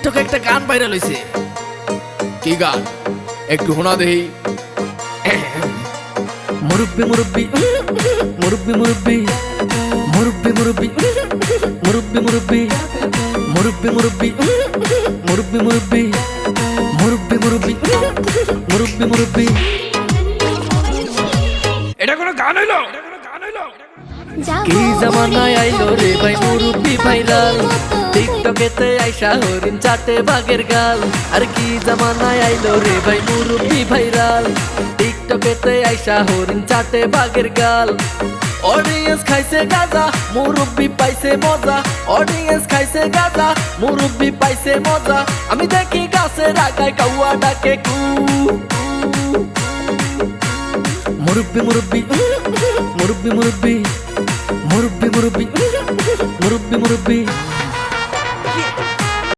টিকটকে একটা গান ভাইরাল হইছে। কি গান একটু শোনা দেই। মুরব্বি মুরব্বি মুরব্বি মুরব্বি মুরব্বি মুরব্বি মুরব্বি মুরব্বি মুরব্বি মুরব্বি মুরব্বি মুরব্বি মুরব্বি মুরব্বি মুরব্বি মুরব্বি। এটা কোনো গান হইলো? কি জামানায় আইলো রে ভাই মুরব্বি ভাইরাল, টিকটকেতে আইসা হরিণ চাটে বাঘের গাল। আর কি জামানায় আইলো রে ভাই মুরব্বি ভাইরাল, টিকটকেতে আইসা হরিণ চাটে বাঘের গাল। অডিয়েন্স খাইছে গাজা, মুরব্বি পাইছে মজা। অডিয়েন্স খাইছে গাজা, মুরব্বি পাইছে মজা। আমি দেখি গাছের আগায় কাউয়া ডাকে কু। মুরব্বি মুরব্বি মুরব্বি মুরব্বি মুরব্বি মুরব্বি মুরব্বি মুরব্বি।